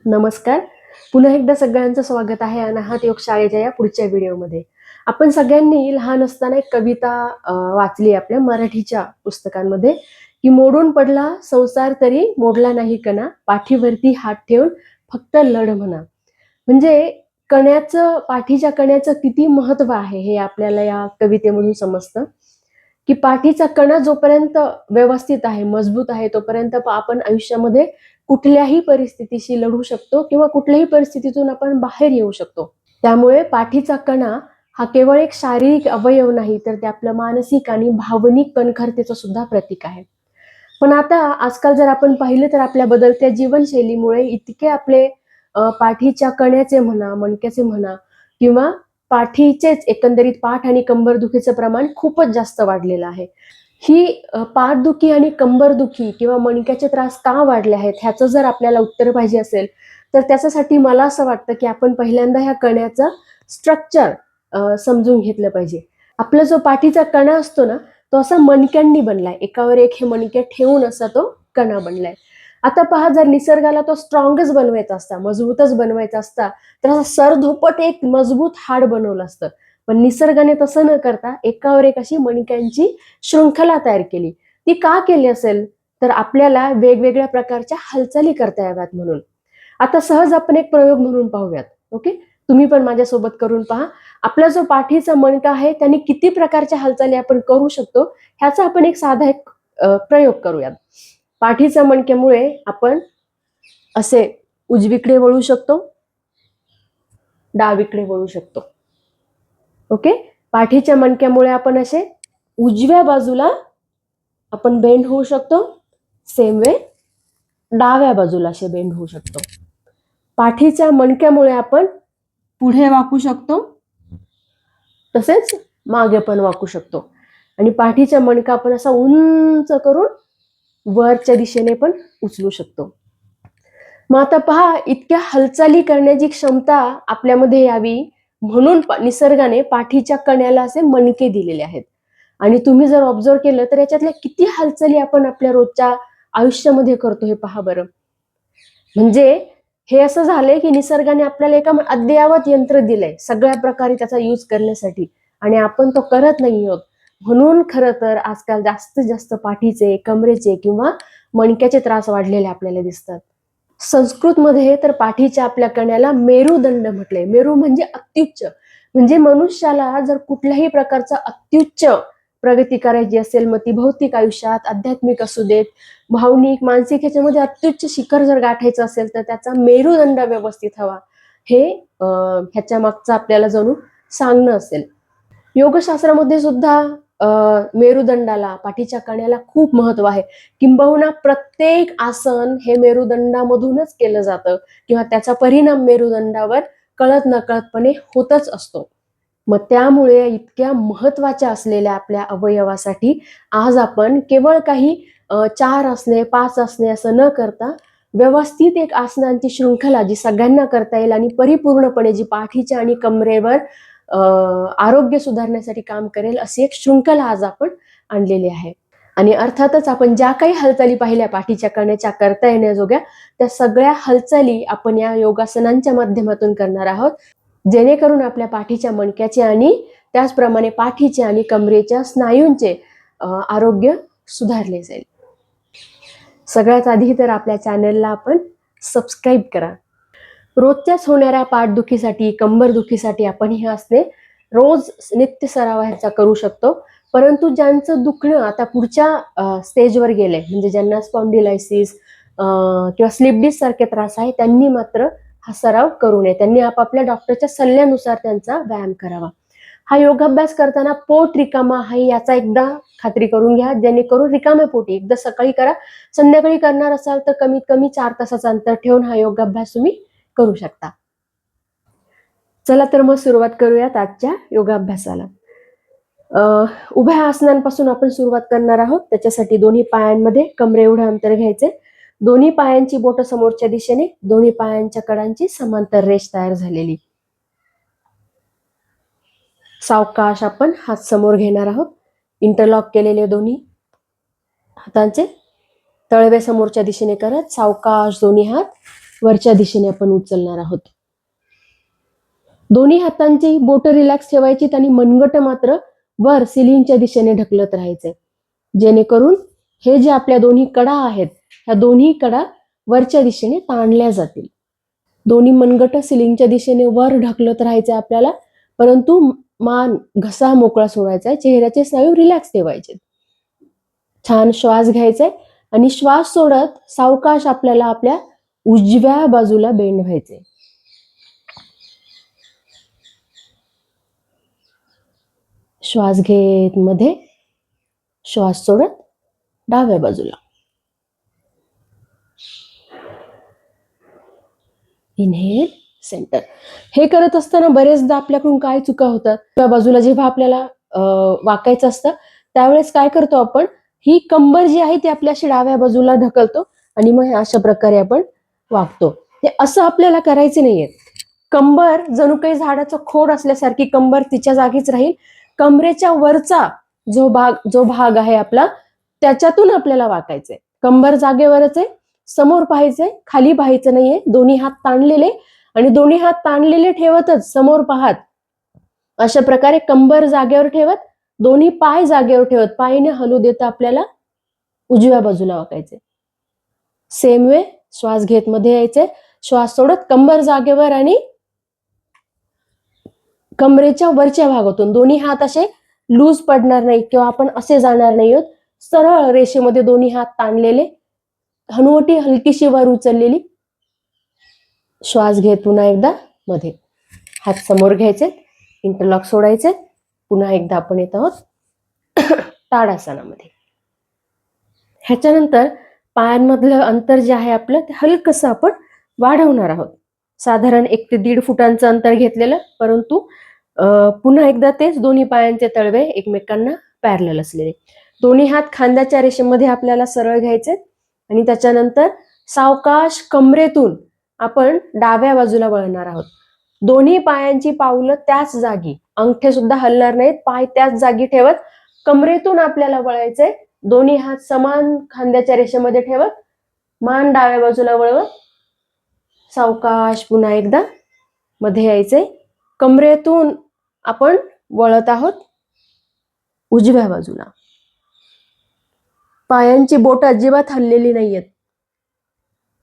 नमस्कार. पुन्हा एकदा सगळ्यांचं स्वागत आहे अनाहत योग शाळेच्या या पुढच्या व्हिडिओमध्ये. आपण सगळ्यांनी लहान असताना एक कविता वाचली आपल्या मराठीच्या पुस्तकांमध्ये, की मोडून पडला संसार तरी मोडला नाही कणा, पाठीवरती हात ठेवून फक्त लढ म्हणा. म्हणजे पाठीच्या कण्याचं किती महत्व आहे हे आपल्याला या कवितेमधून समजतं, की पाठीचा कणा जोपर्यंत व्यवस्थित आहे, मजबूत आहे, तोपर्यंत आपण आयुष्यामध्ये कुठल्याही परिस्थितीशी लढू शकतो किंवा कुठल्याही परिस्थितीतून आपण बाहेर येऊ शकतो. त्यामुळे पाठीचा कणा हा केवळ एक शारीरिक अवयव नाही, तर ते आपलं मानसिक आणि भावनिक कणखरतेचं सुद्धा प्रतीक आहे. पण आता आजकाल जर आपण पाहिलं तर आपल्या बदलत्या जीवनशैलीमुळे इतके आपले पाठीच्या कण्याचे म्हणा, मणक्याचे म्हणा किंवा पाठीचेच एकंदरीत पाठ आणि कंबरदुखीचं प्रमाण खूपच जास्त वाढलेलं आहे. ही पाठदुखी आणि कंबरदुखी किंवा मणक्याचे त्रास का वाढले आहेत ह्याचं जर आपल्याला उत्तर पाहिजे असेल, तर त्याच्यासाठी मला असं वाटतं की आपण पहिल्यांदा ह्या कण्याचं स्ट्रक्चर समजून घेतलं पाहिजे. आपला जो पाठीचा कणा असतो ना, तो असा मणक्यांनी बनलाय. एकावर एक हे मणके ठेवून असा तो कणा बनलाय. आता पहा, जर निसर्गाला तो स्ट्रॉंगच बनवायचा असता, मजबूतच बनवायचा असता, तर असं सरधोपट एक मजबूत हाड बनवलं असतं. पण निसर्गाने तसं न करता एकावर एक अशी मणक्यांची शृंखला तयार केली. ती का केली असेल? तर आपल्याला वेगवेगळ्या प्रकारच्या हालचाली करता याव्यात म्हणून. आता सहज आपण एक प्रयोग म्हणून पाहूयात. ओके, तुम्ही पण माझ्यासोबत करून पहा. आपला जो पाठीचा मणका आहे त्याने किती प्रकारच्या हालचाली आपण करू शकतो ह्याचा आपण एक साधा प्रयोग करूयात. पाठीच्या मणक्यामुळे आपण असे उजवीकडे वळू शकतो, डावीकडे वळू शकतो. ओके, पाठीच्या मणक्यामुळे आपण असे उजव्या बाजूला आपण बेंड होऊ शकतो, सेम वे डाव्या बाजूला असे बेंड होऊ शकतो. पाठीच्या मणक्यामुळे आपण पुढे वाकू शकतो, तसेच मागे पण वाकू शकतो. आणि पाठीचा मणका आपण असा उंच करून वरच्या दिशेने पण उचलू शकतो. मग आता पहा, इतक्या हालचाली करण्याची क्षमता आपल्यामध्ये यावी म्हणून निसर्गाने पाठीच्या कण्याला असे मणके दिलेले आहेत. आणि तुम्ही जर ऑब्झर्व केलं तर याच्यातल्या किती हालचाली आपण आपल्या रोजच्या आयुष्यामध्ये करतो हे पहा बरं. म्हणजे हे असं झालंय की निसर्गाने आपल्याला एका अद्ययावत यंत्र दिलंय सगळ्या प्रकारे त्याचा यूज करण्यासाठी, आणि आपण तो करत नाही आहोत. म्हणून खरं तर आजकाल जास्तीत जास्त पाठीचे, कमरेचे किंवा मणक्याचे त्रास वाढलेले आपल्याला दिसतात. संस्कृतमध्ये तर पाठीच्या आपल्या कण्याला मेरुदंड म्हटलंय. मेरू म्हणजे अत्युच्च. म्हणजे मनुष्याला जर कुठल्याही प्रकारचा अत्युच्च प्रगती करायची असेल, मग ती भौतिक आयुष्यात, आध्यात्मिक असू देत, भावनिक, मानसिक, ह्याच्यामध्ये अत्युच्च शिखर जर गाठायचं असेल तर त्याचा मेरुदंड व्यवस्थित हवा, हे ह्याच्या मागचं आपल्याला जणू सांगणं असेल. योगशास्त्रामध्ये सुद्धा मेरुदंडाला, पाठीच्या कण्याला खूप महत्व आहे. किंबहुना प्रत्येक आसन हे मेरुदंडामधूनच केलं जातं किंवा त्याचा परिणाम मेरुदंडावर कळत नकळतपणे होतच असतो. मग त्यामुळे इतक्या महत्वाच्या असलेल्या आपल्या अवयवासाठी आज आपण केवळ काही 4 आसने, 5 आसने असं न करता व्यवस्थित एक आसनांची शृंखला जी सगळ्यांना करता येईल आणि परिपूर्णपणे जी पाठीच्या आणि कमरेवर आरोग्य सुधारण्यासाठी काम करेल अशी एक शृंखला आज आपण आणलेली आहे. आणि अर्थातच आपण ज्या काही हालचाली पाहिल्या पाठीच्या कण्याच्या करता येण्याजोग्या, त्या सगळ्या हालचाली आपण या योगासनांच्या माध्यमातून करणार आहोत, जेणेकरून आपल्या पाठीच्या मणक्याचे आणि त्याचप्रमाणे पाठीचे आणि कमरेच्या स्नायूंचे आरोग्य सुधारले जाईल. सगळ्यात आधी तर आपल्या चॅनलला आपण सबस्क्राईब करा. रोजच्याच होणाऱ्या पाठदुखीसाठी, कंबरदुखीसाठी आपण हे आसने रोज नित्य सराव ह्याचा करू शकतो. परंतु ज्यांचं दुखणं आता पुढच्या स्टेजवर गेलंय, म्हणजे ज्यांना स्पॉन्डिलायसिस किंवा स्लिप डिस्क सारखे त्रास आहे, त्यांनी मात्र हा सराव करू नये. त्यांनी आपापल्या डॉक्टरच्या सल्ल्यानुसार त्यांचा व्यायाम करावा. हा योगाभ्यास करताना पोट रिकामा आहे याचा एकदा खात्री करून घ्या, जेणेकरून रिकाम्या पोटी एकदा सकाळी करा, संध्याकाळी करणार असाल तर कमीत कमी 4 तासाचं अंतर ठेवून हा योगाभ्यास तुम्ही करू शकता. चला तर मग सुरुवात करूयात आजच्या योगाभ्यासाला. उभ्या आसनांपासून आपण सुरुवात करणार आहोत. त्याच्यासाठी दोन्ही पायांमध्ये कमरे एवढं अंतर घ्यायचे. दोन्ही पायांची बोटं समोरच्या दिशेने, दोन्ही पायांच्या कडांची समांतर रेष तयार झालेली. सावकाश आपण हात समोर घेणार आहोत. इंटरलॉक केलेले दोन्ही हातांचे तळवे समोरच्या दिशेने करत सावकाश दोन्ही हात वरच्या दिशेने आपण उचलणार आहोत. दोन्ही हातांची बोट रिलॅक्स ठेवायची आणि मनगट मात्र वर सिलिंगच्या दिशेने ढकलत राहायचे, जेणेकरून हे जे आपल्या दोन्ही कडा आहेत ह्या दोन्ही कडा वरच्या दिशेने ताणल्या जातील. दोन्ही मनगट सिलिंगच्या दिशेने वर ढकलत राहायचे आपल्याला, परंतु मान घसा मोकळा सोडायचा आहे, चेहऱ्याचे स्नायू रिलॅक्स ठेवायचे. छान श्वास घ्यायचाय आणि श्वास सोडत सावकाश आपल्याला आपल्या उजव्या बाजूला बेंड व्हायचे. श्वास घेत मध्ये, श्वास सोडत डाव्या बाजूला. Inhale, centre. हे करत असताना बरेचदा आपल्याकडून काय चुका होतात, त्या बाजूला जेव्हा आपल्याला वाकायचं असतं त्यावेळेस काय करतो आपण, ही कंबर जी आहे ती आपल्याशी डाव्या बाजूला ढकलतो आणि मग अशा प्रकारे आपण वागतो. ते असं आपल्याला करायचे नाहीये. कंबर जणू काही झाडाचं खोड असल्यासारखी कंबर तिच्या जागीच राहील. कमरेच्या वरचा जो भाग आहे आपला त्याच्यातून आपल्याला वाकायचंय. कंबर जागेवरच आहे, समोर पाहायचंय, खाली पाहायचं नाहीये. दोन्ही हात ताणलेले आणि दोन्ही हात ताणलेले ठेवतच समोर पाहत अशा प्रकारे कंबर जागेवर ठेवत, दोन्ही पाय जागेवर ठेवत, पायने हलू देता आपल्याला उजव्या बाजूला वाकायचे. सेम वे श्वास घेत मध्ये यायचे, श्वास सोडत कंबर जागेवर आणि कमरेच्या वरच्या भागातून दोन्ही हात असे लूज पडणार नाही किंवा आपण असे जाणार नाही आहोत. सरळ रेषेमध्ये दोन्ही हात ताणलेले, हनुवटी हलकीशी वर उचललेली. श्वास घेत पुन्हा एकदा मध्ये, हात समोर घ्यायचे, इंटरलॉक सोडायचे. पुन्हा एकदा आपण येत आहोत ताडासनामध्ये. ह्याच्यानंतर पायांमधलं अंतर जे आहे आपलं ते हलकसं आपण वाढवणार आहोत. साधारण 1 ते 1.5 फुटांचं अंतर घेतलेलं, परंतु पुन्हा एकदा तेच दोन्ही पायांचे तळवे एकमेकांना पॅरलल असलेले. दोन्ही हात खांद्याच्या रेषेमध्ये आपल्याला सरळ घ्यायचे आणि त्याच्यानंतर सावकाश कमरेतून आपण डाव्या बाजूला वळणार आहोत. दोन्ही पायांची पावलं त्याच जागी, अंगठे सुद्धा हलणार नाहीत, पाय त्याच जागी ठेवत कमरेतून आपल्याला वळायचंय. दोन्ही हात समान खांद्याच्या रेषेमध्ये ठेवत, मान डाव्या बाजूला वळवत सावकाश पुन्हा एकदा मध्ये यायचंय. कमरेतून आपण वळत आहोत उजव्या बाजूला. पायांची बोट अजिबात हललेली नाहीयेत.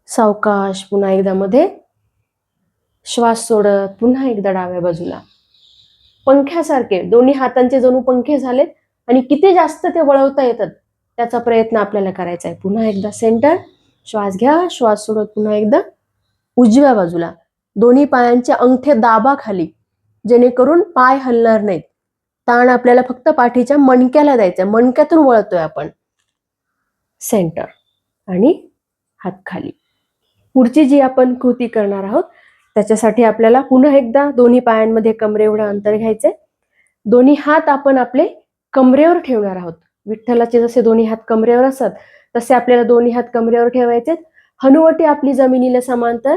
सावकाश पुन्हा एकदा मध्ये, श्वास सोडत पुन्हा एकदा डाव्या बाजूला. पंख्यासारखे दोन्ही हातांचे जणू पंखे झालेत आणि किती जास्त ते वळवता येतात त्याचा प्रयत्न आपल्याला करायचा आहे. पुन्हा एकदा सेंटर, श्वास घ्या, श्वास सोडत पुन्हा एकदा उजव्या बाजूला. दोन्ही पायांचे अंगठे दाबा खाली, जेणेकरून पाय हलणार नाहीत. ताण आपल्याला फक्त पाठीच्या मणक्याला द्यायचा, मणक्यातून वळतोय आपण. सेंटर आणि हात खाली. पुढची जी आपण कृती करणार आहोत त्याच्यासाठी आपल्याला पुन्हा एकदा दोन्ही पायांमध्ये कमरेएवढं अंतर घ्यायचंय. दोन्ही हात आपण आपले कमरेवर ठेवणार आहोत. विठ्ठलाचे जसे दोन्ही हात कमरेवर असतात तसे आपल्याला दोन्ही हात कमरेवर ठेवायचे. हनुवटी आपली जमिनीला समांतर,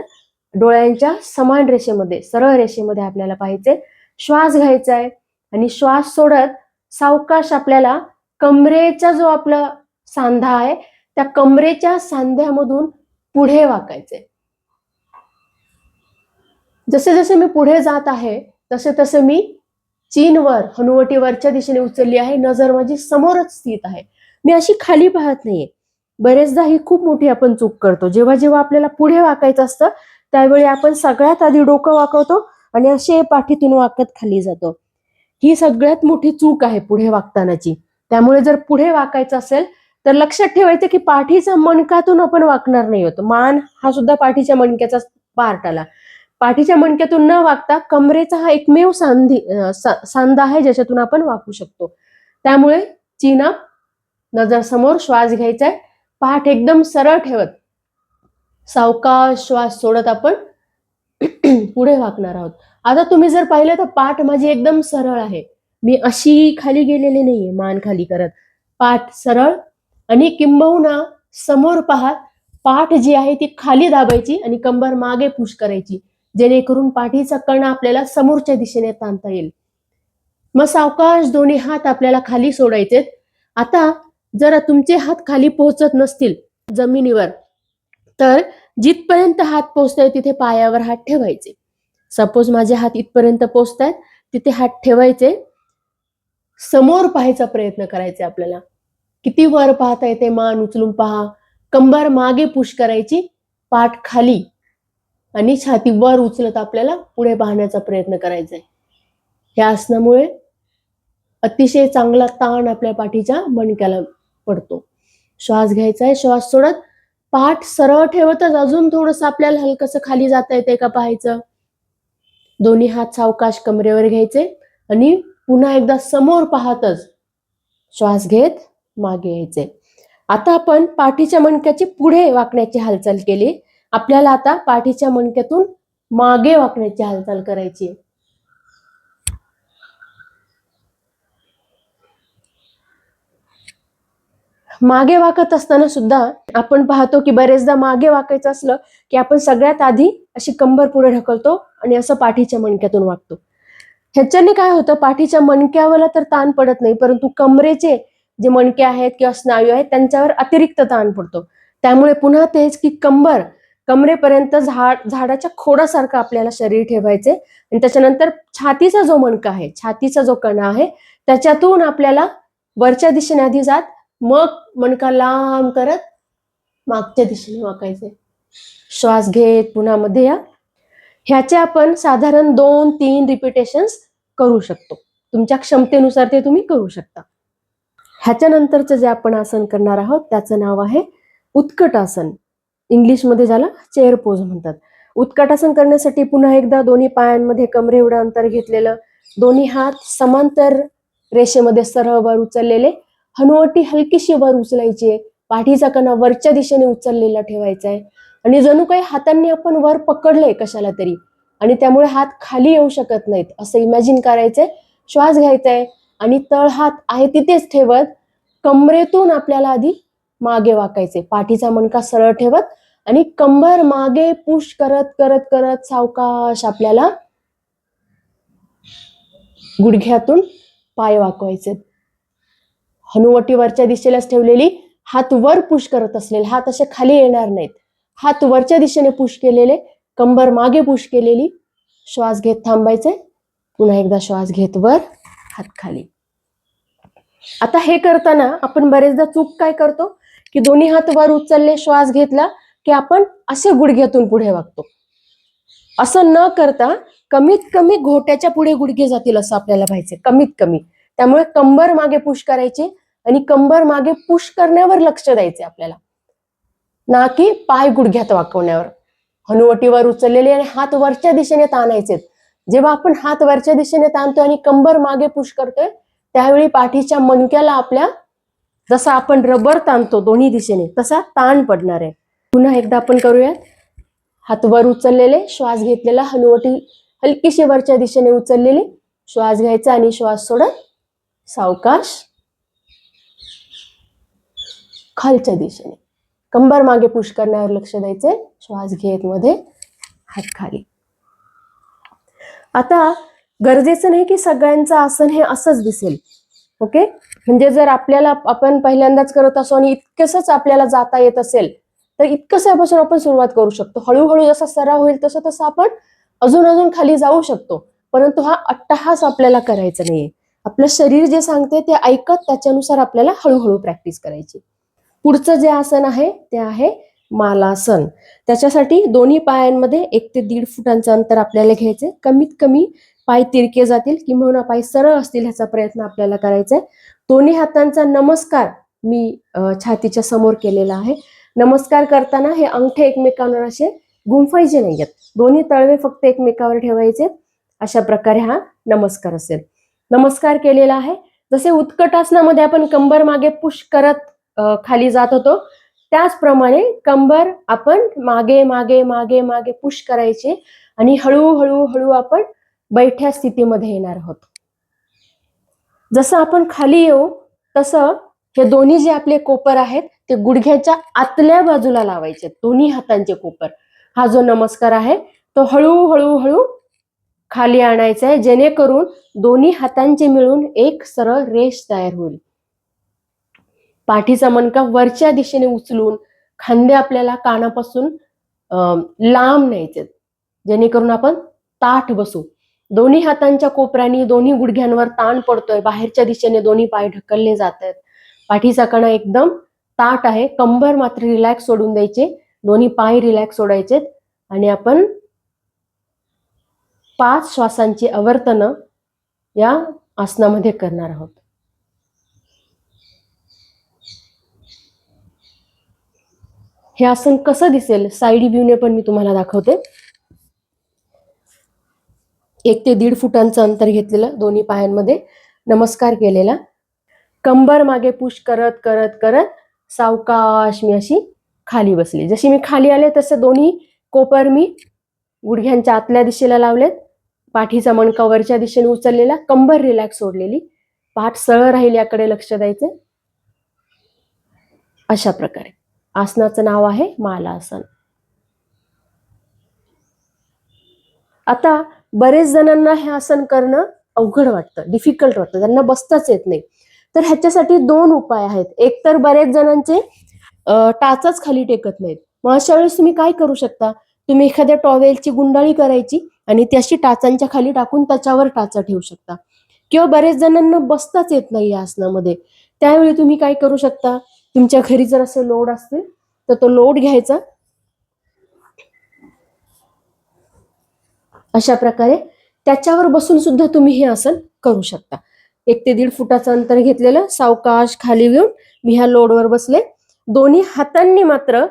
डोळ्यांच्या समान रेषेमध्ये, सरळ रेषेमध्ये आपल्याला पाहायचे. श्वास घ्यायचा आहे आणि श्वास सोडत सावकाश आपल्याला कमरेचा जो आपला सांधा आहे त्या कमरेच्या सांध्यामधून पुढे वाकायचे. जसे जसे मी पुढे जात आहे तसे तसे मी चीनवर, हनुवटी वरच्या दिशेने उचलली आहे. नजर माझी समोरच स्थित आहे, मी अशी खाली पाहत नाहीये. बरेचदा ही खूप मोठी आपण चूक करतो. जेव्हा जेव्हा आपल्याला पुढे वाकायचं असतं त्यावेळी आपण सगळ्यात आधी डोकं वाकवतो आणि असे पाठीतून वाकत खाली जातो. ही सगळ्यात मोठी चूक आहे पुढे वाकतानाची. त्यामुळे जर पुढे वाकायचं असेल तर लक्षात ठेवायचं की पाठीचा मणकातून आपण वाकणार नाही होतो. मान हा सुद्धा पाठीच्या मणक्याचा पार्ट आला. पाठीच्या मणक्यातून न वाकता कमरेचा हा एकमेव सांधा आहे ज्याच्यातून आपण वाकू शकतो. त्यामुळे चीन अप, नजर समोर, श्वास घ्यायचा आहे, पाठ एकदम सरळ ठेवत सावकाश श्वास सोडत आपण पुढे वाकणार आहोत. आता तुम्ही जर पाहिलं तर पाठ माझी एकदम सरळ आहे, मी अशी खाली गेलेली नाहीये मान खाली करत. पाठ सरळ आणि किंबहुना समोर पाहत पाठ जी आहे ती खाली दाबायची आणि कंबर मागे पुश करायची, जेणेकरून पाठीचा कणा आपल्याला समोरच्या दिशेने ताणता येईल. मग सावकाश दोन्ही हात आपल्याला खाली सोडायचे. आता जर तुमचे हात खाली पोहोचत नसतील जमिनीवर तर जिथपर्यंत हात पोचताय तिथे पायावर हात ठेवायचे. सपोज माझे हात इथपर्यंत पोचतायत, तिथे हात ठेवायचे. समोर पाहायचा प्रयत्न करायचा आपल्याला. किती वर पाहता येते, मान उचलून पहा. कंबर मागे पुश करायची, पाठ खाली आणि छाती वर उचलत आपल्याला पुढे पाहण्याचा प्रयत्न करायचा आहे. या आसनामुळे अतिशय चांगला ताण आपल्या पाठीच्या मणक्याला पडतो. श्वास घ्यायचा आहे, श्वास सोडत पाठ सरळ ठेवतच अजून थोडस आपल्याला हलकस खाली जाता येते का पाहायचं. दोन्ही हात सावकाश कमरेवर घ्यायचे आणि पुन्हा एकदा समोर पाहतच श्वास घेत मागे यायचे. आता आपण पाठीच्या मणक्याची पुढे वाकण्याची हालचाल केली. आपल्याला आता पाठीच्या मणक्यातून मागे वाकण्याची हालचाल करायची. मागे वाकत असताना सुद्धा आपण पाहतो की बरेचदा मागे वाकायचं असलं की आपण सगळ्यात आधी अशी कंबर पुढे ढकलतो आणि असं पाठीच्या मणक्यातून वाकतो. ह्याच्याने काय होतं, पाठीच्या मणक्यावर तर ताण पडत नाही, परंतु कमरेचे जे मणके आहेत किंवा स्नायू आहेत त्यांच्यावर अतिरिक्त ताण पडतो. त्यामुळे पुन्हा तेच की कमरेपर्यंत झाडाच्या खोडासारखं आपल्याला शरीर ठेवायचे आणि त्याच्यानंतर छातीचा जो मणका आहे, छातीचा जो कणा आहे त्याच्यातून आपल्याला वरच्या दिशेने आधी जात, मग मणका लांब करत मागच्या दिशेने वाकायचे. श्वास घेत पुन्हा मध्ये या. ह्याचे आपण साधारण 2-3 रिपिटेशन्स करू शकतो. तुमच्या क्षमतेनुसार ते तुम्ही करू शकता. ह्याच्यानंतरचं जे आपण आसन करणार आहोत त्याचं नाव आहे उत्कटासन. इंग्लिशमध्ये ज्याला चेअर पोज म्हणतात. उत्कटासन करण्यासाठी पुन्हा एकदा दोन्ही पायांमध्ये कमरे एवढं अंतर घेतलेलं, दोन्ही हात समांतर रेषेमध्ये सरळ वर उचललेले, हनुवटी हलकीशी वर उचलायची, पाठीचा कणा वरच्या दिशेने उचललेला ठेवायचा आहे आणि जणू काही हातांनी आपण वर पकडले कशाला तरी आणि त्यामुळे हात खाली येऊ शकत नाहीत असं इमॅजिन करायचंय. श्वास घ्यायचाय आणि तळ हात आहे तिथेच ठेवत कमरेतून आपल्याला आधी मागे वाकायचे. पाठीचा मणका सरळ ठेवत आणि कंबर मागे पुश करत करत करत सावकाश आपल्याला गुडघ्यातून पाय वाकवायचे. हनुवटी वरच्या दिशेलाच ठेवलेली, हात वर पुश करत असलेले, हात असे खाली येणार नाहीत, हात वरच्या दिशेने पुश केलेले, कंबर मागे पुश केलेली. श्वास घेत थांबायचे. पुन्हा एकदा श्वास घेत वर, हात खाली. आता हे करताना आपण बरेचदा चूक काय करतो की दोन्ही हात वर उचलले, श्वास घेतला की आपण असे गुडघ्यातून पुढे वागतो. असं न करता कमीत कमी घोट्याच्या पुढे गुडघे जातील असं आपल्याला पाहिजे, कमीत कमी. त्यामुळे कंबर मागे पुश करायची आणि कंबर मागे पुश करण्यावर लक्ष द्यायचे आपल्याला, ना की पाय गुडघ्यात वाकवण्यावर. हनुवटीवर उचललेले आणि हात वरच्या दिशेने ताणायचे. जेव्हा आपण हात वरच्या दिशेने ताणतोय आणि कंबर मागे पुश करतोय त्यावेळी पाठीच्या मणक्याला आपल्या जसा आपण रबर ताणतो दोन्ही दिशेने तसा ताण पडणार आहे. पुन्हा एकदा आपण करूयात. हात वर उचललेले, श्वास घेतलेला, हनुवटी हलकीशी वरच्या दिशेने उचललेली, श्वास घ्यायचा आणि श्वास सोडत सावकाश खालच्या दिशेने कंबर मागे पुश करण्यावर लक्ष द्यायचे. श्वास घेत मध्ये, हात खाली. आता गरजेचं नाही की सगळ्यांचं आसन हे असंच दिसेल. ओके, म्हणजे जर आपल्याला आपण पहिल्यांदाच करत असो आणि इतकंच आपल्याला जाता येत असेल तर इतकंसापासून आपण सुरुवात करू शकतो. हळूहळू जसा सराव होईल तसं तसं आपण अजून अजून खाली जाऊ शकतो. परंतु हा अट्टहास आपल्याला करायचा नाहीये. आपलं शरीर जे सांगते ते ऐकत त्याच्यानुसार आपल्याला हळूहळू प्रॅक्टिस करायची. पुढचं जे आसन आहे ते आहे मालासन. त्याच्यासाठी दोन्ही पायांमध्ये 1 ते 1.5 फुटांचं अंतर आपल्याला घ्यायचंय. कमीत कमी पाय तिरके जातील किंवा पाय सरळ असतील ह्याचा प्रयत्न आपल्याला करायचा आहे. दोन्ही हातांचा नमस्कार मी छातीच्या समोर केलेला आहे. नमस्कार करताना हे अंगठे एकमेकांवर असे गुंफायचे नाहीयेत, दोन्ही तळवे फक्त एकमेकावर ठेवायचे. अशा प्रकारे हा नमस्कार असेल. नमस्कार केलेला आहे. जसे उत्कटासनामध्ये आपण कंबर मागे पुश करत खाली जात होतो त्याचप्रमाणे कंबर आपण मागे मागे मागे मागे पुश करायची आणि हळूहळू हळू आपण बैठ्या स्थितीमध्ये येणार आहोत. जसं आपण खाली येऊ तसं हे दोन्ही जे आपले कोपर आहेत ते गुडघ्याच्या आतल्या बाजूला लावायचे, दोन्ही हातांचे कोपर. हा जो नमस्कार आहे तो हळूहळू हळू खाली आणायचा आहे जेणेकरून दोन्ही हातांचे मिळून एक सरळ रेष तयार होईल. पाठीचा मणका वरच्या दिशेने उचलून खांदे आपल्याला कानापासून लांब न्यायचे, जेणेकरून आपण ताठ बसू. दोन्ही हातांच्या कोपऱ्याने दोन्ही गुडघ्यांवर ताण पडतोय, बाहेरच्या दिशेने दोन्ही पाय ढकलले जात आहेत. पाठीचा कणा एकदम ताठ आहे, कंबर मात्र रिलॅक्स सोडून द्यायचे, दोन्ही पाय रिलॅक्स सोडायचे आणि आपण 5 श्वासांची आवर्तनं या आसनामध्ये करणार आहोत. हे आसन कसं दिसेल साइड व्ह्यूने पण मी तुम्हाला दाखवते. 1 ते 1.5 फुटांचं अंतर घेतलेलं, दोन्ही पायांमध्ये नमस्कार केलेला, कंबर मागे पुश करत करत करत सावकाश मी अशी खाली बसली. जशी मी खाली आले तसे दोन्ही कोपर मी गुडघ्यांच्या आतल्या दिशेला लावलेत, पाठीचा मणका वरच्या दिशेने उचललेला, कंबर रिलॅक्स सोडलेली, पाठ सरळ राहील याकडे लक्ष द्यायचे. अशा प्रकारे आसनाचं नाव आहे मालासन. आता बरेच जणांना हे आसन करणं अवघड वाटतं, डिफिकल्ट वाटतं, त्यांना बसताच येत नाही. तर ह्याच्यासाठी 2 उपाय आहेत. एक तर बरेच जणांचे टाचच खाली टेकत नाहीत, मग अशा वेळेस तुम्ही काय करू शकता, तुम्ही एखाद्या टॉवेलची गुंडाळी करायची आणि ती अशी टाचांच्या खाली टाकून त्याच्यावर टाचा ठेवू शकता. किंवा बरेच जणांना बसताच येत नाही या आसनामध्ये, त्यावेळी तुम्ही काय करू शकता, तुमच्या घरी जर असे लोड असतील तर तो लोड घ्यायचा, अशा प्रकारे त्याच्यावर बसून सुद्धा तुम्ही हे आसन करू शकता. 1 ते 1.5 फुटाचं अंतर घेतलेलं, सावकाश खाली घेऊन मी ह्या लोडवर बसले. दोन्ही हातांनी मात्र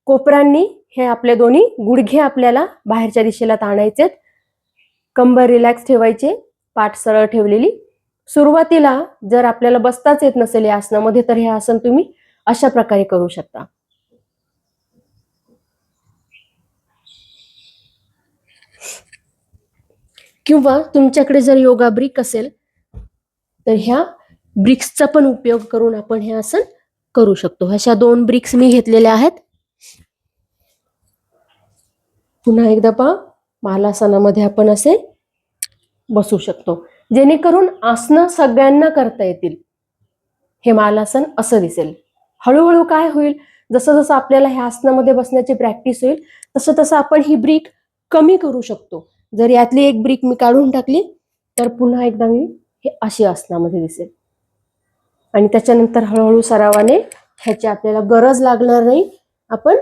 कोपरांनी हे आपले दोन्ही गुडघे आपल्याला बाहेरच्या दिशेला ताणायचे, कंबर रिलॅक्स ठेवायचे, पाठ सरळ ठेवलेली. सुरुवातीला जर आपल्याला बसताच येत नसेल या आसनामध्ये तर हे आसन तुम्ही अशा प्रकारे करू शकता. किंवा तुमच्याकडे जर योगा ब्रिक असेल तर ह्या ब्रिक्सचा पण उपयोग करून आपण हे आसन करू शकतो. अशा 2 ब्रिक्स मी घेतलेल्या आहेत. पुन्हा एकदा पहा, मालासनामध्ये आपण असे बसू शकतो, जेणेकरून आसनं सगळ्यांना करता येतील. हे मालासन असं दिसेल. हळूहळू काय होईल, जसं जसं आपल्याला ह्या आसनामध्ये बसण्याची प्रॅक्टिस होईल तसं तसं आपण ही ब्रिक कमी करू शकतो. जर यातली एक ब्रिक मी काढून टाकली तर पुन्हा एकदा मी हे अशी आसनामध्ये दिसेल आणि त्याच्यानंतर हळूहळू सरावाने ह्याची आपल्याला गरज लागणार नाही, आपण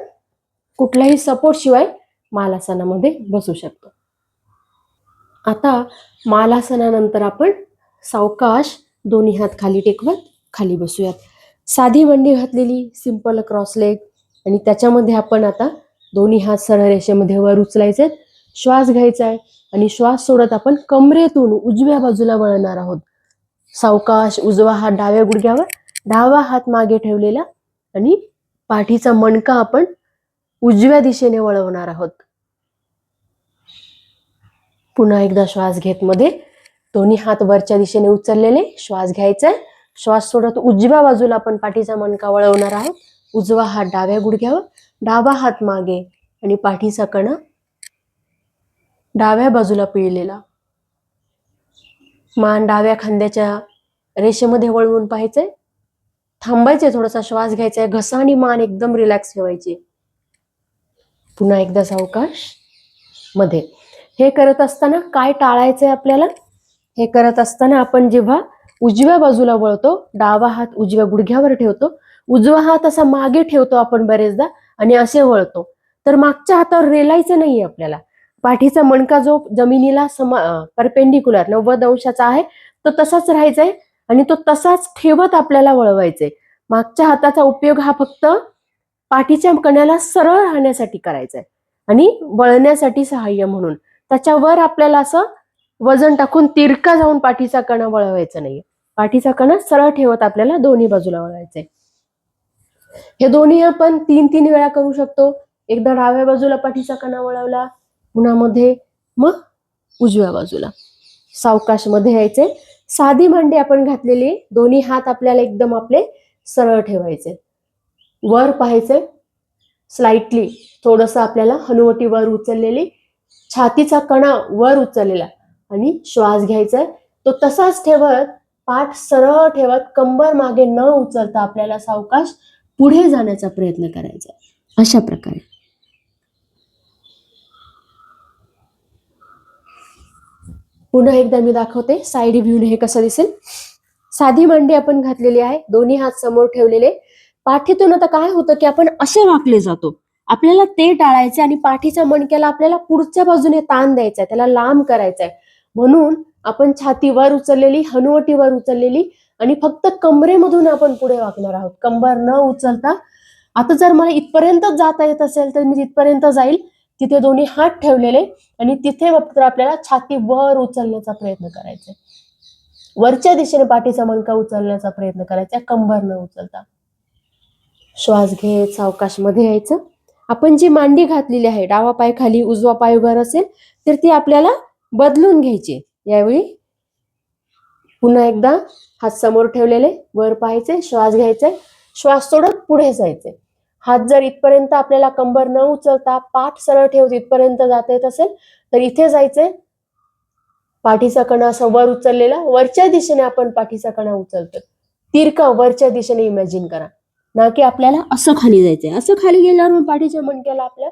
कुठल्याही सपोर्ट शिवाय मालासनामध्ये बसू शकतो. आता मालासनानंतर आपण सावकाश दोन्ही हात खाली टेकवत खाली बसूयात. साधी मांडी घातलेली, सिंपल क्रॉस लेग, आणि त्याच्यामध्ये आपण आता दोन्ही हात सरळ रेषेमध्ये वर उचलायचे, श्वास घ्यायचा आहे आणि श्वास सोडत आपण कमरेतून उजव्या बाजूला वळणार आहोत. सावकाश उजवा हात डाव्या गुडघ्यावर, डावा हात मागे ठेवलेला आणि पाठीचा मणका आपण उजव्या दिशेने वळवणार आहोत. पुन्हा एकदा श्वास घेत मध्ये दोन्ही हात वरच्या दिशेने उचललेले, श्वास घ्यायचा आहे, श्वास सोडत उजव्या बाजूला आपण पाठीचा मणका वळवणार आहोत. उजवा हात डाव्या गुडघ्यावर, डावा हात मागे आणि पाठीचा कणा डाव्या बाजूला पिळलेला, मान डाव्या खांद्याच्या रेषेमध्ये वळवून पाहायचंय, थांबायचे, थोडासा श्वास घ्यायचा आहे, घसा आणि मान एकदम रिलॅक्स ठेवायची. पुन्हा एकदा सावकाश मध्ये. हे करत असताना काय टाळायचंय आपल्याला, हे करत असताना आपण जेव्हा उजव्या बाजूला वळतो, डावा हात उजव्या गुडघ्यावर ठेवतो, उजवा हात असा मागे ठेवतो आपण बरेचदा आणि असे वळतो, तर मागच्या हातावर रेलायचं नाहीये आपल्याला. पाठीचा मणका जो जमिनीला परपेंडिक्युलर 90 अंशाचा आहे तो तसाच राहायचा आहे आणि तो तसाच ठेवत आपल्याला वळवायचंय. मागच्या हाताचा उपयोग हा फक्त पाठीच्या कण्याला सरळ राहण्यासाठी करायचा आहे आणि वळण्यासाठी सहाय्य म्हणून. त्याच्यावर आपल्याला असं वजन टाकून तिरका जाऊन पाठीचा कणा वळवायचा नाहीये. पाठीचा कणा सरळ ठेवत आपल्याला दोन्ही बाजूला वळवायचंय. हे दोन्ही आपण 3-3 वेळा करू शकतो. एकदा डाव्या बाजूला पाठीचा कणा वळवला, पुन्हा मध्ये, मग उजव्या बाजूला. सावकाश मध्ये यायचे. साधी मांडी आपण घातलेली, दोन्ही हात आपल्याला एकदम आपले सरळ ठेवायचे, वर पाहायचे, स्लाइटली थोडस आपल्याला हनुवटी वर उचललेली, छातीचा कणा वर उचललेला आणि श्वास घ्यायचा, तो तसाच ठेवत पाठ सरळ ठेवत कंबर मागे न उचलता आपल्याला सावकाश पुढे जाण्याचा प्रयत्न करायचा, अशा प्रकारे. पुन्हा एकदा मी दाखवते साइड व्ह्यूने हे कसं दिसेल. साधी मांडी आपण घातलेली आहे, दोन्ही हात समोर ठेवलेले. पाठीतून आता काय होतं की आपण असे वाकले जातो, आपल्याला ते टाळायचे आणि पाठीच्या मणक्याला आपल्याला पुढच्या बाजूने ताण द्यायचा आहे, त्याला लांब करायचंय. म्हणून आपण छाती वर उचललेली, हनुवटी वर उचललेली आणि फक्त कमरेमधून आपण पुढे वाकणार आहोत, कंबर न उचलता. आता जर मला इथपर्यंत जाता येत असेल तर मी तिथपर्यंत जाईल, तिथे दोन्ही हात ठेवलेले आणि तिथे मात्र आपल्याला छाती वर उचलण्याचा प्रयत्न करायचा, वरच्या दिशेने पाठीचा मणका उचलण्याचा प्रयत्न करायचा, कंबर न उचलता. श्वास घेत सावकाश मध्ये यायचं. आपण जी मांडी घातलेली आहे, डावा पाय खाली उजवा पाय वर असेल तर ती आपल्याला बदलून घ्यायची. यावेळी पुन्हा एकदा हात समोर ठेवलेले, वर पाहायचे, श्वास घ्यायचे, श्वास सोडत पुढे जायचे. हात जर इथपर्यंत आपल्याला कंबर न उचलता पाठ सरळ ठेवत इथपर्यंत जाता येत असेल तर इथे जायचे. पाठीचा कणा असा वर उचललेला, वरच्या दिशेने आपण पाठीचा कणा उचलतो, तिरका वरच्या दिशेने इमॅजिन करा, ना की आपल्याला असं खाली जायचंय. असं खाली गेल्यावर पाठीच्या मणक्याला आपल्या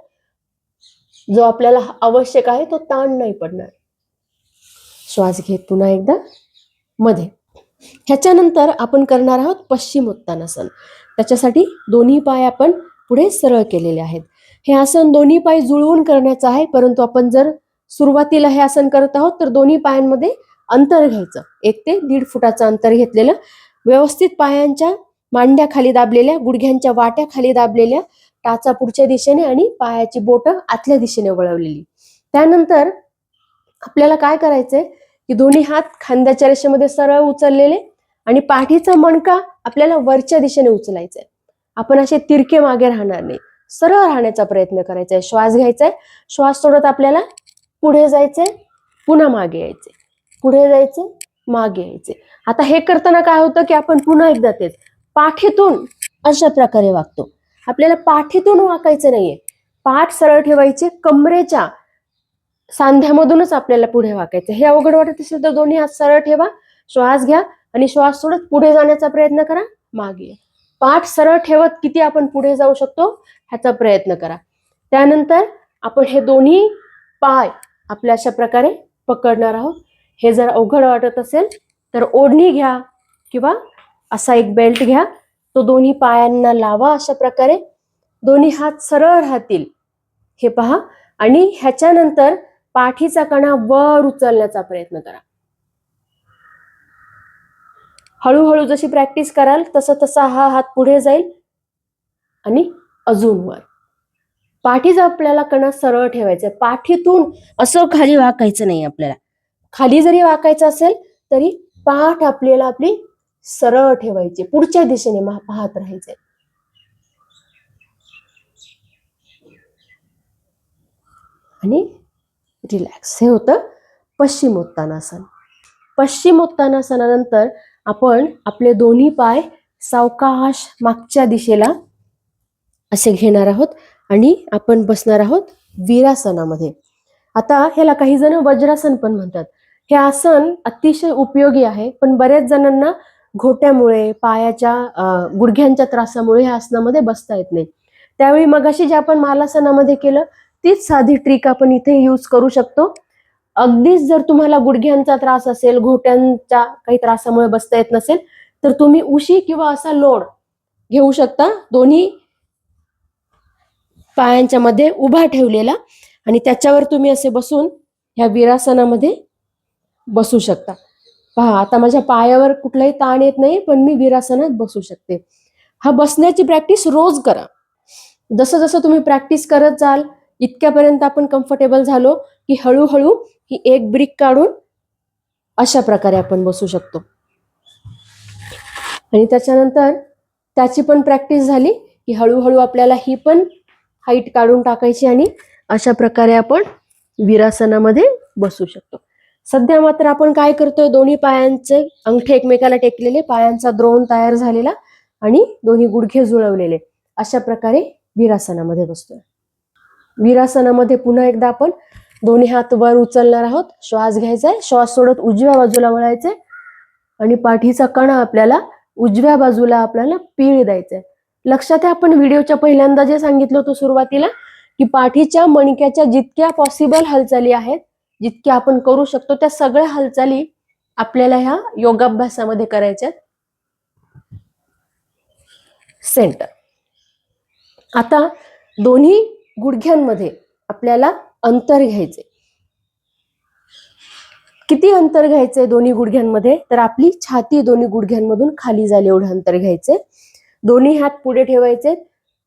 जो आपल्याला आवश्यक आहे तो ताण नाही पडणार. श्वास घेत पुन्हा एकदा मध्ये. ह्याच्यानंतर आपण करणार आहोत पश्चिमोत्तानासन. त्याच्यासाठी दोन्ही पाय आपण पुढे सरळ केलेले आहेत. हे आसन दोन्ही पाय जुळवून करण्याचं आहे, परंतु आपण जर सुरुवातीला हे आसन करत आहोत तर दोन्ही पायांमध्ये अंतर घ्यायचं, 1 ते 1.5 फुटाचं अंतर घेतलेलं. व्यवस्थित पायांच्या मांड्या खाली दाबलेल्या, गुडघ्यांच्या वाट्या खाली दाबलेल्या, टाचा पुढच्या दिशेने आणि पायाची बोटं आतल्या दिशेने वळवलेली. त्यानंतर आपल्याला काय करायचंय की दोन्ही हात खांद्याच्या रेषेमध्ये सरळ उचललेले आणि पाठीचा मणका आपल्याला वरच्या दिशेने उचलायचा आहे. आपण असे तिरके मागे राहणार नाही, सरळ राहण्याचा प्रयत्न करायचा आहे. श्वास घ्यायचाय, श्वास सोडत आपल्याला पुढे जायचंय, पुन्हा मागे यायचे, पुढे जायचे, मागे यायचे. आता हे करताना काय होतं की आपण पुन्हा एकदा तेच पाठीतून अशा प्रकारे वागतो. आपल्याला पाठीतून वाकायचं नाहीये, पाठ सरळ ठेवायचे, कमरेच्या सांध्यामधूनच आपल्याला पुढे वाकायचं. हे अवघड वाटत असेल तर दोन्ही हात सरळ ठेवा, श्वास घ्या आणि श्वास सोडत पुढे जाण्याचा प्रयत्न करा, मागे. पाठ सरळ ठेवत किती आपण पुढे जाऊ शकतो ह्याचा प्रयत्न करा. त्यानंतर आपण हे दोन्ही पाय आपल्या अशा प्रकारे पकडणार आहोत. हे जर अवघड वाटत असेल तर ओढणी घ्या किंवा असा एक बेल्ट घ्या, तो दोन्ही पायांना लावा. अशा प्रकारे दोन्ही हात सरळ राहतील हे पहा. आणि ह्याच्यानंतर पाठीचा कणा वर उचलण्याचा प्रयत्न करा. हळूहळू जशी प्रॅक्टिस कराल तसं तसा हा हात पुढे जाईल आणि अजून वर. पाठीचा आपल्याला कणा सरळ ठेवायचा, पाठीतून असं खाली वाकायचं नाही. आपल्याला खाली जरी वाकायचं असेल तरी पाठ आपल्याला आपली सरळ ठेवायची, पुढच्या दिशेने पाहत राहायचे. आणि रिलॅक्स. हे होतं पश्चिमोत्तानासन. पश्चिमोत्तानासनानंतर आपण आपले दोन्ही पाय सावकाश मागच्या दिशेला असे घेणार आहोत आणि आपण बसणार आहोत वीरासनामध्ये. आता ह्याला काही जण वज्रासन पण म्हणतात. हे आसन अतिशय उपयोगी आहे, पण बऱ्याच जणांना घोट्यामुळे, पायाच्या गुडघ्यांच्या त्रासामुळे ह्या आसनामध्ये बसता येत नाही. त्यावेळी मगाशी जे आपण मालासनामध्ये केलं तीच साधी ट्रिक आपण इथे यूज करू शकतो. अगदीच जर तुम्हाला गुडघ्यांचा त्रास असेल, घोट्यांच्या काही त्रासामुळे बसता येत नसेल तर तुम्ही उशी किंवा असा लोड घेऊ शकता, दोन्ही पायांच्या मध्ये उभा ठेवलेला, आणि त्याच्यावर तुम्ही असे बसून ह्या वीरासनामध्ये बसू शकता. पहा, आता माझ्या पायावर कुठलाही ताण येत नाही, पण मी वीरासनात बसू शकते. हा बसण्याची प्रॅक्टिस रोज करा. जसं जसं तुम्ही प्रॅक्टिस करत जाल इतक्यापर्यंत आपण कम्फर्टेबल झालो की हळूहळू ही एक ब्रिक काढून अशा प्रकारे आपण बसू शकतो. आणि त्याच्यानंतर त्याची पण प्रॅक्टिस झाली की हळूहळू आपल्याला ही पण हाईट काढून टाकायची आणि अशा प्रकारे आपण वीरासनामध्ये बसू शकतो. सध्या मात्र आपण काय करतोय, दोन्ही पायांचे अंगठे एकमेकाला टेकलेले, पायांचा द्रोण तयार झालेला आणि दोन्ही गुडघे जुळवलेले, अशा प्रकारे वीरासनामध्ये बसतोय. वीरासनामध्ये पुन्हा एकदा आपण दोन्ही हात वर उचलणार आहोत. श्वास घ्यायचाय, श्वास सोडत उजव्या बाजूला वळायचंय आणि पाठीचा कणा आपल्याला उजव्या बाजूला आपल्याला पीळ द्यायचंय. लक्षात आहे, आपण व्हिडिओच्या पहिल्यांदा जे सांगितलं होतं सुरुवातीला की पाठीच्या मणक्याच्या जितक्या पॉसिबल हालचाली आहेत जितके आपण करू शकतो त्या सगळ्या हालचाली आपल्याला ह्या योगाभ्यासामध्ये करायच्या. सेंटर. आता दोन्ही गुडघ्यांमध्ये आपल्याला अंतर घ्यायचे. किती अंतर घ्यायचंय दोन्ही गुडघ्यांमध्ये? तर आपली छाती दोन्ही गुडघ्यांमधून खाली जाईल एवढं अंतर घ्यायचंय. दोन्ही हात पुढे ठेवायचे,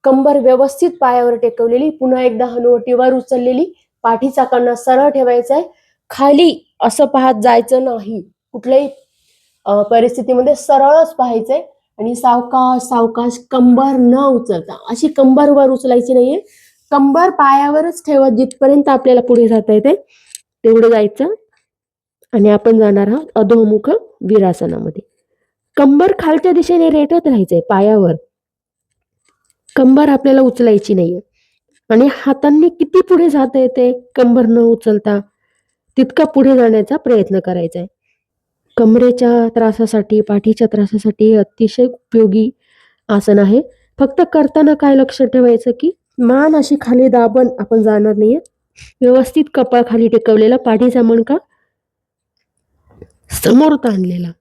कंबर व्यवस्थित पायावर टेकवलेली, पुन्हा एकदा हनुवटी वर उचललेली, पाठीचा कणा सरळ ठेवायचा आहे. खाली असं पाहत जायचं नाही, कुठल्याही परिस्थितीमध्ये सरळच पाहायचंय आणि सावकाश सावकाश कंबर न उचलता, अशी कंबर वर उचलायची नाहीये, कंबर पायावरच ठेवत जिथपर्यंत आपल्याला पुढे जाता येते तेवढं जायचं. आणि आपण जाणार आहोत अधोमुख वीरासनामध्ये. कंबर खालच्या दिशेने रेटत राहायचंय पायावर, कंबर आपल्याला उचलायची नाहीये. आणि हातांनी किती पुढे जाता येते कंबर न उचलता तितका पुढे जाण्याचा प्रयत्न करायचा आहे. कमरेच्या त्रासासाठी, पाठीच्या त्रासासाठी अतिशय उपयोगी आसन आहे. फक्त करताना काय लक्ष ठेवायचं की मान अशी खाली दाबून आपण जाणार नाहीये, व्यवस्थित कपाळ खाली टेकवलेला, पाठीचा मणका समोर ताणलेला.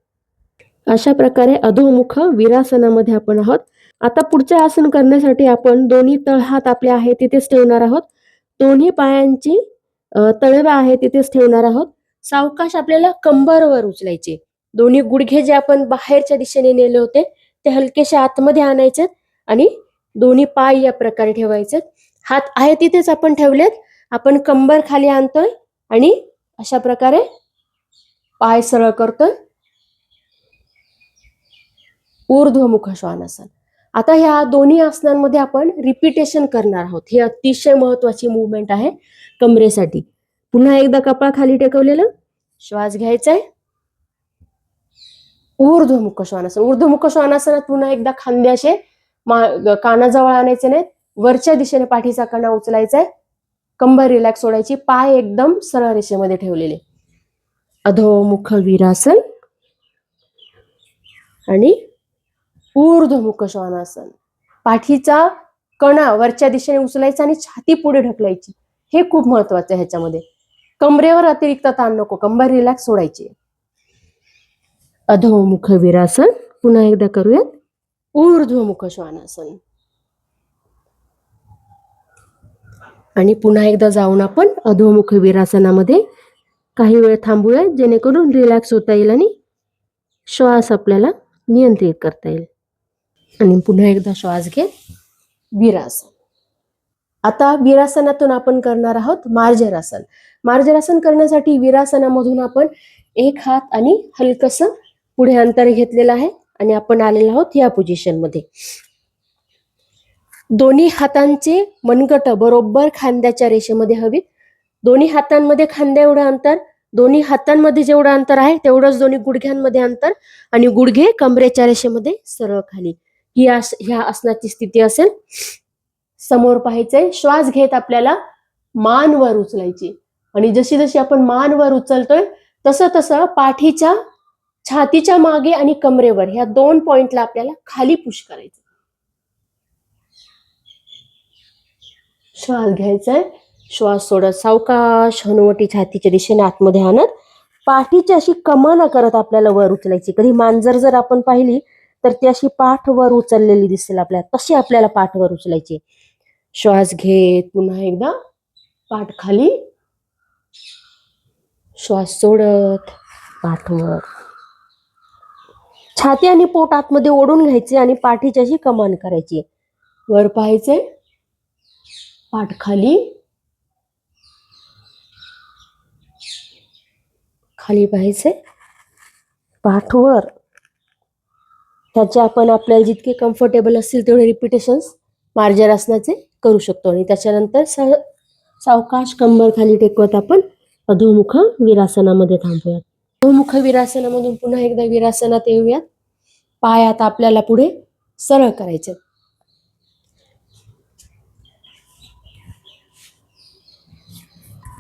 अशा प्रकारे अधोमुख वीरासनामध्ये आपण आहोत. आता पुढचे आसन करण्यासाठी आपण दोन्ही तळहात आपले आहे तिथेच ठेवणार आहोत. दोन्ही पायांची तळवे आहे तिथेच ठेवणार आहोत. सावकाश आपल्याला कंबरवर उचलायचे. दोन्ही गुडघे जे आपण बाहेरच्या दिशेने नेले होते ते हलकेसे आतमध्ये आणायचे आणि दोन्ही पाय या प्रकारे ठेवायचे. हात आहे तिथेच आपण ठेवलेत. आपण कंबर खाली आणतोय आणि अशा प्रकारे पाय सरळ करतोय. ऊर्ध्वमुख श्वानासन. आता ह्या दोन्ही आसनांमध्ये आपण रिपीटेशन करणार आहोत. ही अतिशय महत्वाची मूवमेंट आहे कमरेसाठी. पुन्हा एकदा कपाळ खाली टेकवलेलं, श्वास घ्यायचा आहे. ऊर्ध्वमुख श्वानासन. ऊर्ध्वमुख श्वानासनात पुन्हा एकदा खांदे असे कानाजवळ आणायचे नाहीत, वरच्या दिशेने पाठीचा कणा उचलायचा आहे, कंबर रिलॅक्स सोडायची, पाय एकदम सरळ रेषेमध्ये ठेवलेले. अधोमुख वीरासन आणि ऊर्ध्वमुख श्वानासन. पाठीचा कणा वरच्या दिशेने उचलायचा आणि छाती पुढे ढकलायची. हे खूप महत्वाचं आहे. ह्याच्यामध्ये कमरेवर अतिरिक्त ताण नको, कंबर रिलॅक्स सोडायची. अधोमुख वीरासन. पुन्हा एकदा करूयात. ऊर्ध्वमुख श्वानासन. आणि पुन्हा एकदा जाऊन आपण अधोमुख वीरासनामध्ये काही वेळ थांबूया, जेणेकरून रिलॅक्स होता येईल आणि श्वास आपल्याला नियंत्रित करता येईल. आणि पुन्हा एकदा श्वास घे. वीरासन. आता वीरासनातून आपण करणार आहोत मार्जरासन. मार्जरासन करण्यासाठी वीरासनामधून आपण एक हात आणि हलकस पुढे अंतर घेतलेलं आहे आणि आपण आलेलो आहोत या पोझिशन मध्ये. दोन्ही हातांचे मनगट बरोबर खांद्याच्या रेषेमध्ये हवीत. दोन्ही हातांमध्ये खांद्या एवढं अंतर, दोन्ही हातांमध्ये जेवढं अंतर आहे तेवढंच दोन्ही गुडघ्यांमध्ये अंतर आणि गुडघे कमरेच्या रेषेमध्ये सरळ खाली. ह्या आसनाची स्थिती असेल. समोर पाहायचंय. श्वास घेत आपल्याला मान वर उचलायची आणि जशी जशी आपण मान वर उचलतोय तसं तसं पाठीच्या, छातीच्या मागे आणि कमरेवर ह्या दोन पॉइंटला आपल्याला खाली पुश करायचं. श्वास घ्यायचाय, श्वास सोडत सावकाश हनुवटी छातीच्या दिशेने आतमध्ये आणत पाठीची अशी कमान करत आपल्याला वर उचलायची. कधी मांजर जर आपण पाहिली तर ती अशी पाठ वर उचललेली दिसेल आपल्याला, तशी आपल्याला पाठ वर उचलायची. श्वास घेत पुन्हा एकदा पाठ खाली, श्वास सोडत पाठ वर. छाती आणि पोट आतमध्ये ओढून घ्यायचे आणि पाठीची अशी कमान करायची. वर पाहायचे, पाठ खाली, खाली पाहायचे, पाठ वर. त्याचे आपण आपल्याला जितके कम्फर्टेबल असतील तेवढे रिपिटेशन्स मार्जरासनाचे करू शकतो. आणि त्याच्यानंतर सावकाश कंबर खाली टेकवत आपण अधोमुख वीरासनामध्ये थांबूयात. अधोमुख वीरासनामधून पुन्हा एकदा वीरासनात येऊयात. पाय आता आपल्याला पुढे सरळ करायचे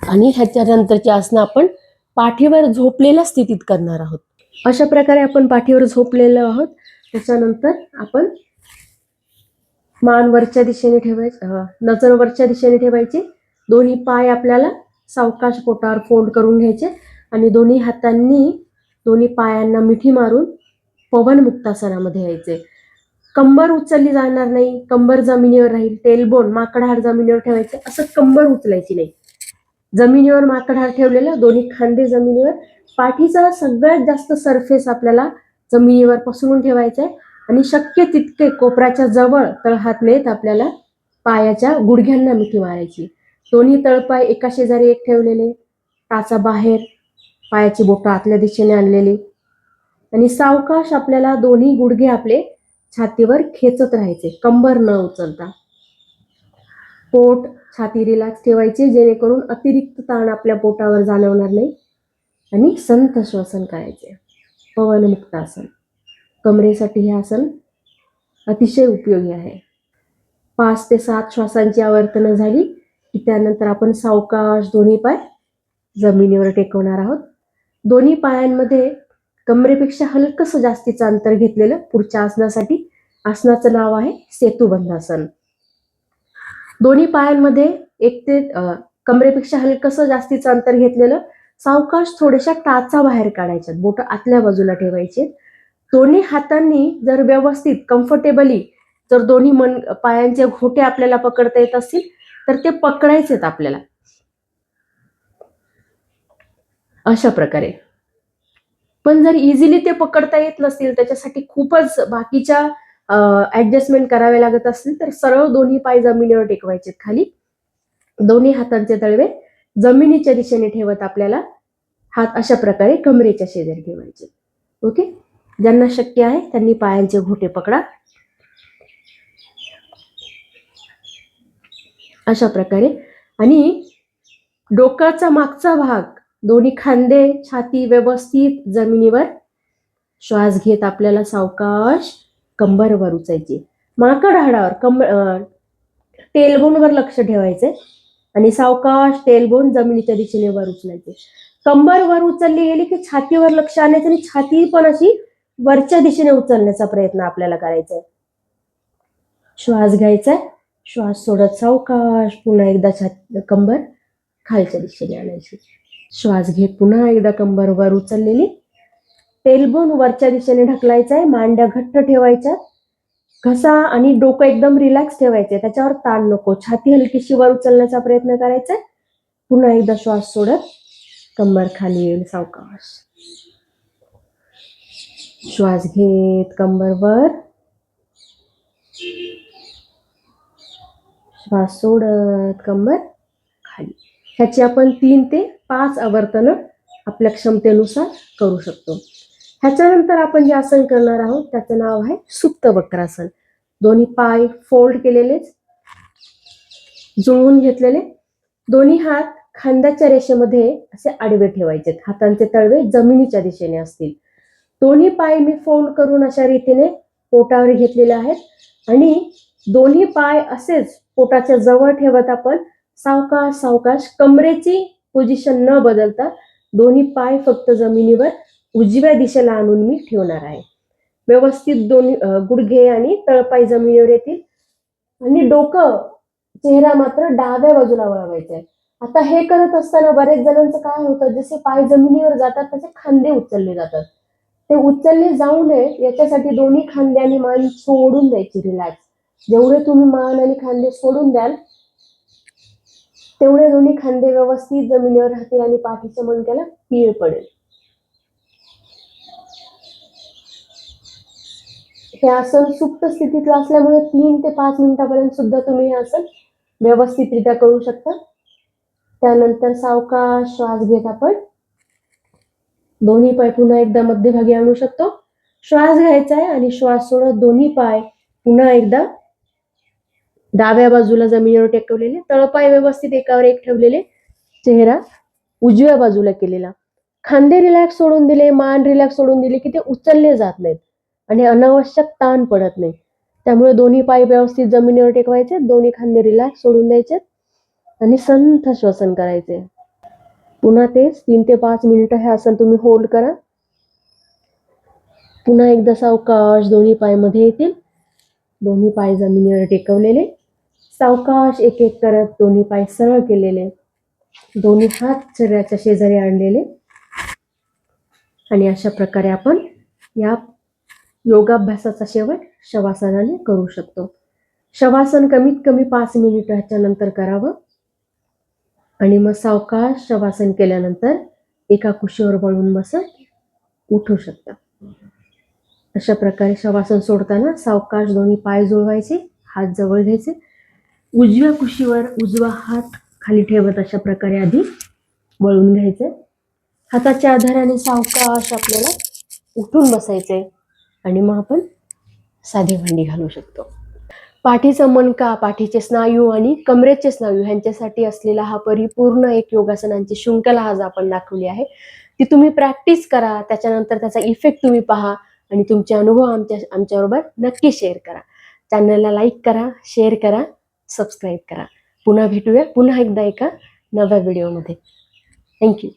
आणि ह्याच्यानंतरची आसनं आपण पाठीवर झोपलेल्या स्थितीत करणार आहोत. अशा प्रकारे आपण पाठीवर झोपलेलो आहोत. त्याच्यानंतर आपण मान वरच्या दिशेने ठेवायची, नजर वरच्या दिशेने ठेवायची. दोन्ही पाय आपल्याला सावकाश पोटावर फोल्ड करून घ्यायचे आणि दोन्ही हातांनी दोन्ही पायांना मिठी मारून पवन मुक्तासनामध्ये यायचे. कंबर उचलली जाणार नाही, कंबर जमिनीवर राहील, टेलबोन माकडहाड जमिनीवर ठेवायचे. असं कंबर उचलायची नाही, जमिनीवर माकडहाड ठेवलेलं, दोन्ही खांदे जमिनीवर. पाठीचा सगळ्यात जास्त सरफेस आपल्याला जमिनीवर पसरून ठेवायचा आहे आणि शक्य तितके कोपराच्या जवळ तळहात नेत आपल्याला पायाच्या गुडघ्यांना मिठी मारायची. दोन्ही तळपाय एका शेजारी एक ठेवलेले, टाचा बाहेर, पायाची बोटं आतल्या दिशेने आणलेली आणि सावकाश आपल्याला दोन्ही गुडघे आपले छातीवर खेचत राहायचे, कंबर न उचलता. पोट छाती रिलॅक्स ठेवायची जेणेकरून अतिरिक्त ताण आपल्या पोटावर जाणवणार नाही आणि संथ श्वसन करायचे. पवनमुक्तासन कमरेसाठी हे आसन अतिशय उपयोगी आहे. 5 ते 7 श्वासांची आवर्तनं झाली की त्यानंतर आपण सावकाश दोन्ही पाय जमिनीवर टेकवणार आहोत. दोन्ही पायांमध्ये कमरेपेक्षा हलकंसं जास्तीचं अंतर घेतलेलं पुढच्या आसनासाठी. आसनाचं नाव आहे सेतुबंधासन. दोन्ही पायांमध्ये कमरेपेक्षा हलकंसं जास्तीचं अंतर घेतलेलं. सावकाश थोड्याशा टाचा बाहेर काढायच्या, बोटं आतल्या बाजूला ठेवायचे. दोन्ही हातांनी जर व्यवस्थित कम्फर्टेबली जर दोन्ही पायांचे घोटे आपल्याला पकडता येत असतील तर ते पकडायचेत आपल्याला अशा प्रकारे. पण जर इझिली ते पकडता येत नसतील, त्याच्यासाठी खूपच बाकीच्या ऍडजस्टमेंट करावे लागत असतील तर सरळ दोन्ही पाय जमिनीवर टेकवायचे खाली. दोन्ही हातांचे तळवे जमिनीच्या दिशेने ठेवत आपल्याला हात अशा प्रकारे कमरेच्या शेजारी ठेवायचे. ओके, ज्यांना शक्य आहे त्यांनी पायांचे घोटे पकडा अशा प्रकारे. आणि डोक्याचा मागचा भाग, दोन्ही खांदे, छाती व्यवस्थित जमिनीवर. श्वास घेत आपल्याला सावकाश कंबर वर उचायची, माकड हाडावर टेलबोनवर लक्ष ठेवायचे आणि सावकाश टेलबोन जमिनीच्या दिशेने वर उचलायचे. कंबर वर उचलली गेली की छातीवर लक्ष आणायचं आणि छाती पण अशी वरच्या दिशेने उचलण्याचा प्रयत्न आपल्याला करायचा आहे. श्वास घ्यायचा, श्वास सोडत सावकाश पुन्हा एकदा कंबर खालच्या दिशेने आणायची. श्वास घेत पुन्हा एकदा कंबर वर उचललेली, टेलबोन वरच्या दिशेने ढकलायचा आहे, मांड्या घट्ट ठेवायच्या, घसा आणि डोकं एकदम रिलॅक्स ठेवायचे, त्याच्यावर ताण नको. छाती हलकीशी वर उचलण्याचा प्रयत्न करायचा आहे. पुन्हा एकदा श्वास सोडत कंबर खाली येईल सावकाश. श्वास घेत कंबर वर, श्वास सोडत कंबर खाली. ह्याची आपण 3 ते 5 आवर्तनं आपल्या क्षमतेनुसार करू शकतो. ह्याच्यानंतर आपण जे आसन करणार आहोत त्याचं नाव आहे सुप्त वक्रासन. दोन्ही पाय फोल्ड केलेले, जुळवून घेतलेले, दोन्ही हात खांद्याच्या रेषेमध्ये असे आडवे ठेवायचे, हातांचे तळवे जमिनीच्या दिशेने असतील. दोन्ही पाय मी फोल्ड करून अशा रीतीने पोटावर घेतलेले आहेत आणि दोन्ही पाय असेच पोटाच्या जवळ ठेवत आपण सावकाश सावकाश कमरेची पोझिशन न बदलता दोन्ही पाय फक्त जमिनीवर उजव्या दिशेला आणून मी ठेवणार आहे. व्यवस्थित दोन्ही गुडघे आणि तळपाय जमिनीवर येतील आणि डोकं, चेहरा मात्र डाव्या बाजूला वळवायचा आहे. आता हे करत असताना बरेच जणांचं काय होतं, जसे पाय जमिनीवर जातात त्याचे खांदे उचलले जातात. ते उचलले जाऊ नये याच्यासाठी दोन्ही खांदे आणि मान सोडून द्यायची रिलॅक्स. जेवढे तुम्ही मान आणि खांदे सोडून द्याल तेवढे दोन्ही खांदे व्यवस्थित जमिनीवर राहतील आणि पाठीच्या मणक्याला पीळ पडेल. हे आसन सुप्त स्थितीतलं असल्यामुळे 3 ते 5 मिनिटापर्यंत सुद्धा तुम्ही हे आसन व्यवस्थितरित्या करू शकता. त्यानंतर सावकाश श्वास घेत आपण दोन्ही पाय पुन्हा एकदा मध्यभागी आणू शकतो. श्वास घ्यायचा आहे आणि श्वास सोडत दोन्ही पाय पुन्हा एकदा डाव्या बाजूला जमिनीवर टेकवलेले, तळपाय व्यवस्थित एकावर एक ठेवलेले, चेहरा उजव्या बाजूला केलेला, खांदे रिलॅक्स सोडून दिले, मान रिलॅक्स सोडून दिले की ते उचलले जात नाहीत आणि अनावश्यक ताण पडत नाही. त्यामुळे दोन्ही पाय व्यवस्थित जमिनीवर टेकवायचे, दोन्ही खांदे रिलॅक्स सोडून द्यायचे आणि संथ श्वसन करायचे. पुन्हा तेच 3 ते 5 मिनिटं हे आसन तुम्ही होल्ड करा. पुन्हा एकदा सावकाश दोन्ही पाय मध्ये येतील, दोन्ही पाय जमिनीवर टेकवलेले, सावकाश एक एक करत दोन्ही पाय सरळ केलेले, दोन्ही हात शरीराच्या शेजारी आणलेले आणि अशा प्रकारे आपण या योगाभ्यासाचा शेवट शवासनाने करू शकतो. शवासन कमीत कमी 5 मिनिट ह्याच्यानंतर करावं आणि मग सावकाश शवासन केल्यानंतर एका कुशीवर वळून बसत उठू शकता. अशा प्रकारे शवासन सोडताना सावकाश दोन्ही पाय जुळवायचे, हात जवळ घ्यायचे, उजव्या कुशीवर उजवा हात खाली ठेवत अशा प्रकारे आधी वळून घ्यायचे. हाताच्या आधाराने सावकाश आपल्याला उठून बसायचे आणि मग आपण साधी मांडी घालू शकतो. पाठीचा मणका, पाठीचे स्नायू आणि कमरेचे स्नायू ह्यांच्यासाठी असलेला हा परिपूर्ण एक योगासनांची शृंखला आज आपण दाखवली आहे. ती तुम्ही प्रॅक्टिस करा, त्याच्यानंतर त्याचा इफेक्ट तुम्ही पहा आणि तुमचे अनुभव आमच्याबरोबर नक्की शेअर करा. चॅनलला लाईक करा, शेअर करा, सबस्क्राईब करा. पुन्हा भेटूया पुन्हा एकदा एका नव्या व्हिडिओमध्ये. थँक्यू.